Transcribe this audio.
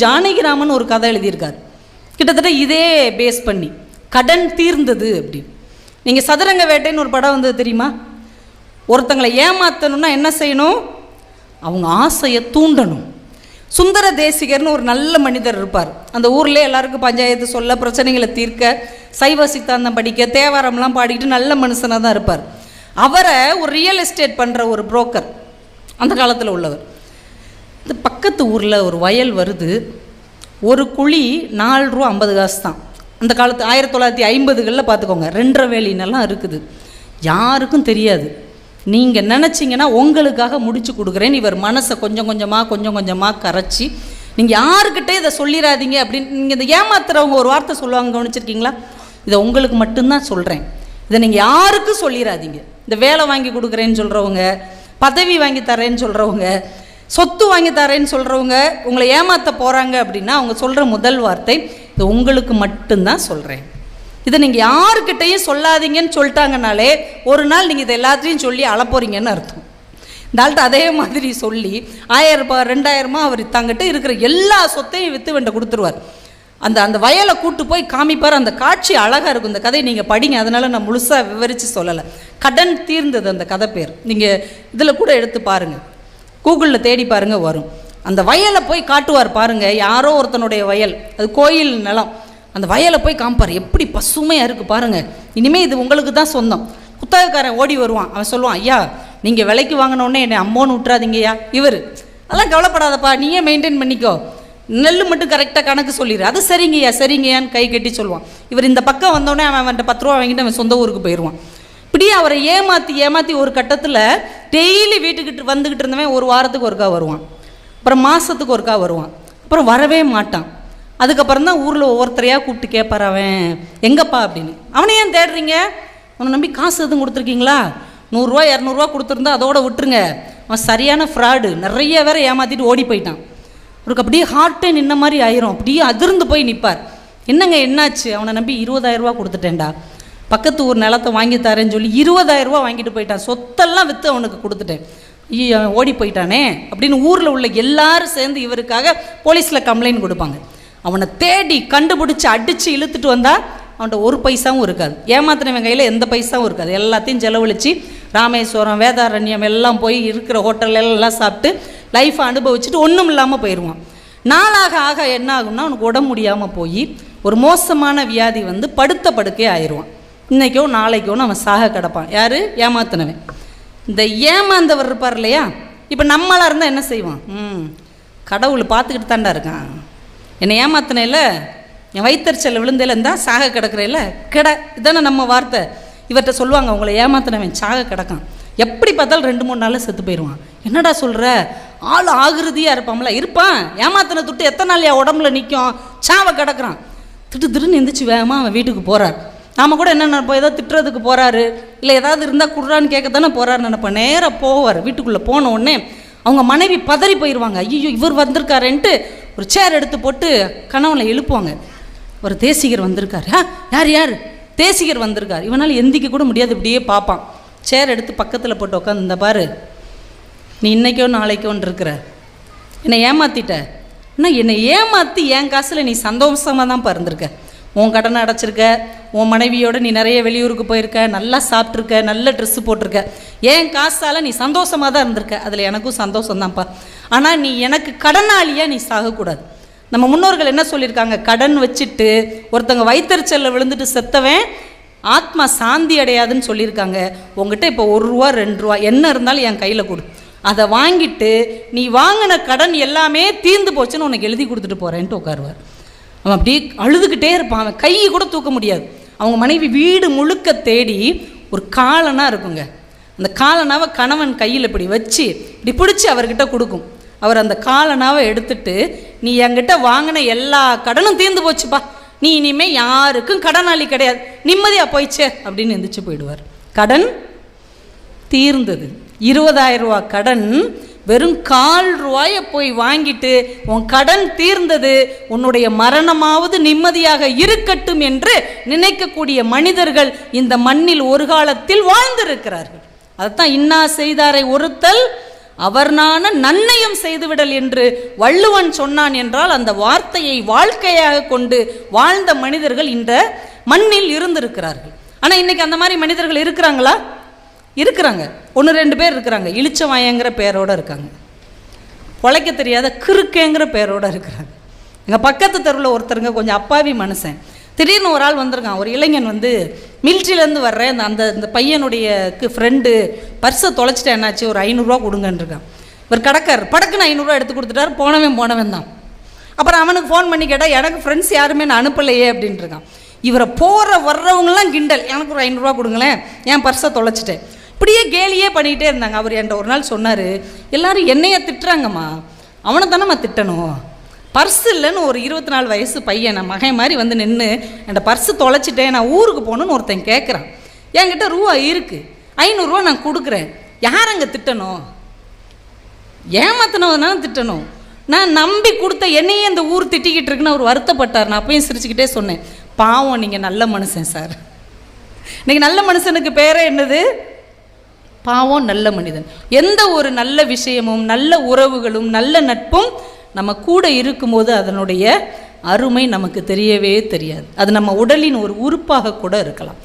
ஜானகிராமன் ஒரு கதை எழுதியிருக்கார், கிட்டத்தட்ட இதே பேஸ் பண்ணி, கடன் தீர்ந்தது அப்படின்னு. நீங்கள் சதுரங்க வேட்டைன்னு ஒரு படம் வந்தது தெரியுமா? ஒருத்தங்களை ஏமாற்றணும்னா என்ன செய்யணும்? அவங்க ஆசையை தூண்டணும். சுந்தர தேசிகர்னு ஒரு நல்ல மனிதர் இருப்பார். அந்த ஊரில் எல்லாருக்கும் பஞ்சாயத்து சொல்ல, பிரச்சனைகளை தீர்க்க, சைவ சித்தாந்தம் படிக்க, தேவாரம்லாம் பாடிக்கிட்டு நல்ல மனுஷனாக தான் இருப்பார். அவரை ஒரு ரியல் எஸ்டேட் பண்ணுற ஒரு புரோக்கர் அந்த காலத்தில் உள்ளவர். இந்த பக்கத்து ஊரில் ஒரு வயல் வருது. ஒரு குழி 4 ரூபா 50 காசு தான். அந்த காலத்து 1950களில் பார்த்துக்கோங்க. 2.5 வேலினெல்லாம் இருக்குது. யாருக்கும் தெரியாது. நீங்கள் நினச்சிங்கன்னா உங்களுக்காக முடிச்சு கொடுக்குறேன்னு இவர் மனசை கொஞ்சம் கொஞ்சமாக கரைச்சி, நீங்கள் யாருக்கிட்டே இதை சொல்லிடாதீங்க அப்படின்னு. நீங்கள் இந்த ஏமாத்துறவங்க ஒரு வார்த்தை சொல்லுவாங்க, கவனிச்சிருக்கீங்களா? இதை உங்களுக்கு மட்டும்தான் சொல்கிறேன், இதை நீங்கள் யாருக்கும் சொல்லிடாதீங்க. இந்த வேலை வாங்கி கொடுக்குறேன்னு சொல்கிறவங்க, பதவி வாங்கி தரேன்னு சொல்கிறவங்க, சொத்து வாங்கி தரேன்னு சொல்கிறவங்க உங்களை ஏமாற்ற போகிறாங்க அப்படின்னா அவங்க சொல்கிற முதல் வார்த்தை, இது உங்களுக்கு மட்டும்தான் சொல்கிறேன், இதை நீங்கள் யாருக்கிட்டையும் சொல்லாதீங்கன்னு சொல்லிட்டாங்கனாலே ஒரு நாள் நீங்கள் இதை எல்லாத்தையும் சொல்லி அழப்போறீங்கன்னு அர்த்தம். இந்த ஆள்கிட்ட அதே மாதிரி சொல்லி 1000 ரூபாய் 2000 அவர் தங்கிட்ட இருக்கிற எல்லா சொத்தையும் விற்று வெண்ட கொடுத்துருவார். அந்த வயலை கூட்டு போய் காமிப்பார். அந்த காட்சி அழகாக இருக்கும். இந்த கதையை நீங்கள் படிங்க, அதனால் நான் முழுசாக விவரித்து சொல்லலை. கடன் தீர்ந்தது அந்த கதை பேர். நீங்கள் இதில் கூட எடுத்து பாருங்கள், கூகுளில் தேடி பாருங்கள், வரும். அந்த வயலை போய் காட்டுவார் பாருங்கள். யாரோ ஒருத்தனுடைய வயல், அது கோயில் நிலம். அந்த வயலை போய் காமிப்பார், எப்படி பசுமையாக இருக்குது பாருங்கள், இனிமேல் இது உங்களுக்கு தான் சொந்தம். குத்தகைக்காரன் ஓடி வருவான். அவன் சொல்லுவான், ஐயா நீங்கள் விலைக்கு வாங்கினோடனே என்னை அம்மோன்னு விட்டுறாதீங்கய்யா. இவர் அதெல்லாம் கவலைப்படாதப்பா, நீயே மெயின்டைன் பண்ணிக்கோ, நெல் மட்டும் கரெக்டாக கணக்கு சொல்லிடு. அது சரிங்கய்யான்னு கை கட்டி சொல்லுவான். இவர் இந்த பக்கம் வந்தோடனே அவன்கிட்ட 10 ரூபா வாங்கிட்டு அவன் சொந்த ஊருக்கு போயிடுவான். இப்படியே அவரை ஏமாற்றி ஒரு கட்டத்தில் டெய்லி வீட்டுக்கிட்டு வந்துக்கிட்டு இருந்தவன் ஒரு வாரத்துக்கு ஒருக்கா வருவான், அப்புறம் மாதத்துக்கு ஒருக்கா வருவான், அப்புறம் வரவே மாட்டான். அதுக்கப்புறம் தான் ஊரில் ஒவ்வொருத்தரையாக கூப்பிட்டு கேட்பார், அவன் எங்கப்பா அப்படின்னு. அவனை ஏன் தேடுறீங்க? அவனை நம்பி காசு எதுவும் கொடுத்துருக்கீங்களா? 100 ரூபா 200 ரூபா கொடுத்துருந்தா அதோட விட்டுருங்க. அவன் சரியான ஃப்ராடு, நிறைய பேரை ஏமாற்றிட்டு ஓடி போயிட்டான். அவருக்கு அப்படியே ஹார்ட்டே நின்ன மாதிரி ஆயிரும். அப்படியே அதிர்ந்து போய் நிற்பார். என்னங்க என்னாச்சு? அவனை நம்பி 20,000 ரூபா கொடுத்துட்டேன்டா, பக்கத்து ஊர் நிலத்தை வாங்கி தரேன்னு சொல்லி 20,000 ரூபா வாங்கிட்டு போயிட்டான். சொத்தெல்லாம் விற்று அவனுக்கு கொடுத்துட்டேன். ஐயோ அவன் ஓடி போயிட்டானே அப்படின்னு ஊரில் உள்ள எல்லாரும் சேர்ந்து இவருக்காக போலீஸில் கம்ப்ளைண்ட் கொடுப்பாங்க. அவனை தேடி கண்டுபிடிச்சி அடித்து இழுத்துட்டு வந்தால் அவன்கிட்ட ஒரு பைசாவும் இருக்காது. ஏமாத்தினவன் கையில் எந்த பைசாவும் இருக்காது. எல்லாத்தையும் செலவழித்து ராமேஸ்வரம், வேதாரண்யம் எல்லாம் போய் இருக்கிற ஹோட்டல்லாம் சாப்பிட்டு லைஃப்பை அனுபவிச்சுட்டு ஒன்றும் இல்லாமல் போயிடுவான். நாளாக ஆக என்ன ஆகும்னா அவனுக்கு உடம்பு முடியாமல் போய் ஒரு மோசமான வியாதி வந்து படுத்த படுக்கே ஆயிடுவான். இன்றைக்கோ நாளைக்கோன்னு அவன் சாக கிடப்பான். யார்? ஏமாத்தினவன். இந்த ஏமாந்தவர் இருப்பார் இல்லையா, இப்போ நம்மளாக இருந்தால் என்ன செய்வான்? கடவுள் பார்த்துக்கிட்டு தாண்டா இருக்கான், என்னை ஏமாத்தினேல, என் வயிற்றுச்சல் விழுந்தேல இருந்தால் சாக கிடக்கிறேல இதானே நம்ம வார்த்தை. இவர்கிட்ட சொல்லுவாங்க, உங்களை ஏமாத்தினவன் சாக கிடக்கான், எப்படி பார்த்தாலும் 2-3 நாளில் செத்து போயிடுவான். என்னடா சொல்கிற? ஆள் ஆகிருதியாக இருப்பான்ல, இருப்பான். ஏமாத்தின துட்டு எத்தனை நாள் என் உடம்புல நிற்கும்? சாவை கிடக்கிறான். திட்டுன்னு எந்திரிச்சு வேகமாக அவன் வீட்டுக்கு போகிறார். நாம் கூட என்ன நினைப்போம், ஏதோ திட்டுறதுக்கு போகிறாரு, இல்லை ஏதாவது இருந்தால் குடுறான்னு கேட்க தானே போகிறாருன்னு நினைப்பேன். நேராக போவார். வீட்டுக்குள்ளே போன உடனே அவங்க மனைவி பதறி போயிடுவாங்க. ஐயோ இவர் வந்திருக்காருன்ட்டு ஒரு சேர் எடுத்து போட்டு கணவனை எழுப்புவாங்க. ஒரு தேசிகர் வந்திருக்காரு. யார்? தேசிகர் வந்திருக்கார். இவனால் எந்திக்க கூட முடியாது, இப்படியே பார்ப்பான். சேர் எடுத்து பக்கத்தில் போட்டு உட்காந்து, இந்த பாரு, நீ இன்றைக்கோ நாளைக்கோன்னு இருக்கிற, என்னை ஏமாற்றிட்ட. ஆனால் என்னை ஏமாற்றி என் காசில் நீ சந்தோஷமாக தான் இருந்திருக்க. உன் கடனை அடைச்சிருக்க, உன் மனைவியோடு நீ நிறைய வெளியூருக்கு போயிருக்க, நல்லா சாப்பிட்ருக்க, நல்ல ட்ரெஸ்ஸு போட்டிருக்க, என் காசால் நீ சந்தோஷமாக தான் இருந்திருக்க. அதில் எனக்கும் சந்தோஷம்தான்ப்பா. ஆனால் நீ எனக்கு கடனாளியாக நீ சாகக்கூடாது. நம்ம முன்னோர்கள் என்ன சொல்லியிருக்காங்க? கடன் வச்சுட்டு ஒருத்தங்க வயிற்றுச்சலில் விழுந்துட்டு செத்தவன் ஆத்மா சாந்தி அடையாதுன்னு சொல்லியிருக்காங்க. உங்ககிட்ட இப்போ 1 ரூபா 2 ரூபா என்ன இருந்தாலும் என் கையில் கொடு, அதை வாங்கிட்டு நீ வாங்கின கடன் எல்லாமே தீர்ந்து போச்சுன்னு உனக்கு எழுதி கொடுத்துட்டு போகிறேன்ட்டு உட்காருவார். அவன் அப்படியே அழுதுகிட்டே இருப்பான். அவன் கையை கூட தூக்க முடியாது. அவங்க மனைவி வீடு முழுக்க தேடி ஒரு காலனா இருக்குங்க. அந்த காலனாவை கணவன் கையில் இப்படி வச்சு இப்படி பிடிச்சி அவர்கிட்ட கொடுக்கும். அவர் அந்த காலனாவை எடுத்துட்டு, நீ என்கிட்ட வாங்கின எல்லா கடனும் தீர்ந்து போச்சுப்பா, நீ இனிமேல் யாருக்கும் கடனாளி கிடையாது, நிம்மதியாக போயிச்சே அப்படின்னு எந்திரிச்சு போயிடுவார். கடன் தீர்ந்தது. 20,000 ரூபா கடன் வெறும் 1/4 ரூபாயை போய் வாங்கிட்டு உன் கடன் தீர்ந்தது, உன்னுடைய மரணமாவது நிம்மதியாக இருக்கட்டும் என்று நினைக்கக்கூடிய மனிதர்கள் இந்த மண்ணில் ஒரு காலத்தில் வாழ்ந்திருக்கிறார்கள். அதைத்தான் இன்னா செய்தாரை ஒருத்தல் அவர்னான நன்னயம் செய்துவிடல் என்று வள்ளுவன் சொன்னான் என்றால் அந்த வார்த்தையை வாழ்க்கையாக கொண்டு வாழ்ந்த மனிதர்கள் இந்த மண்ணில் இருந்திருக்கிறார்கள். ஆனால் இன்னைக்கு அந்த மாதிரி மனிதர்கள் இருக்கிறாங்களா? இருக்கிறாங்க. 1-2 பேர் இருக்கிறாங்க. இளிச்சவாயங்கிற பேரோடு இருக்காங்க. பொழைக்க தெரியாத கிறுக்கேங்கிற பேரோடு இருக்கிறாங்க. எங்கள் பக்கத்து தெருவில் ஒருத்தருங்க கொஞ்சம் அப்பாவி மனுஷன். திடீர்னு ஒரு ஆள் வந்திருக்கான். ஒரு இளைஞன் வந்து மிலிட்ரியிலேருந்து வர்றேன், அந்த பையனுடைய ஃப்ரெண்டு பர்ஸை தொலைச்சிட்டேன், என்னாச்சு, ஒரு 500 ரூபா கொடுங்கன்றிருக்கான். இவர் கடக்கார் படக்குன்னு 500 ரூபா எடுத்து கொடுத்துட்டார். போனவன் தான். அப்புறம் அவனுக்கு ஃபோன் பண்ணி கேட்டால் எனக்கு ஃப்ரெண்ட்ஸ் யாருமே நான் அனுப்பலையே அப்படின்ட்டுருக்கான். இவரை போகிற வர்றவங்களாம் கிண்டல், எனக்கு ஒரு 500 ரூபா கொடுங்களேன், என் பர்ஸை தொலைச்சிட்டேன், இப்படியே கேலியே பண்ணிகிட்டே இருந்தாங்க. அவர் என்கிட்ட ஒரு நாள் சொன்னார், எல்லாரும் என்னைய திட்டுறாங்கம்மா, அவனை தானேம்மா திட்டணும், பர்ஸ் இல்லைன்னு ஒரு 24 வயசு பையன் நான் மகன் மாதிரி வந்து நின்று என்கிட்ட பர்ஸு தொலைச்சிட்டேன், நான் ஊருக்கு போகணுன்னு ஒருத்தன் கேட்குறான், என்கிட்ட ரூபா இருக்குது, 500 ரூபா நான் கொடுக்குறேன், யார் அங்கே திட்டணும்? ஏமாத்தினவனால திட்டணும். நான் நம்பி கொடுத்த என்னையே இந்த ஊர் திட்டிக்கிட்டு இருக்குன்னு அவர் வருத்தப்பட்டார். நான் அப்பயும் சிரிச்சுக்கிட்டே சொன்னேன், பாவம், நீங்கள் நல்ல மனுஷன் சார். இன்றைக்கி நல்ல மனுஷனுக்கு பேரே என்னது? பாவம், நல்ல மனிதன். எந்த ஒரு நல்ல விஷயமும் நல்ல உறவுகளும் நல்ல நட்பும் நம்ம கூட இருக்கும்போது அதனுடைய அருமை நமக்கு தெரியவே தெரியாது. அது நம்ம உடலின் ஒரு உறுப்பாக கூட இருக்கலாம்.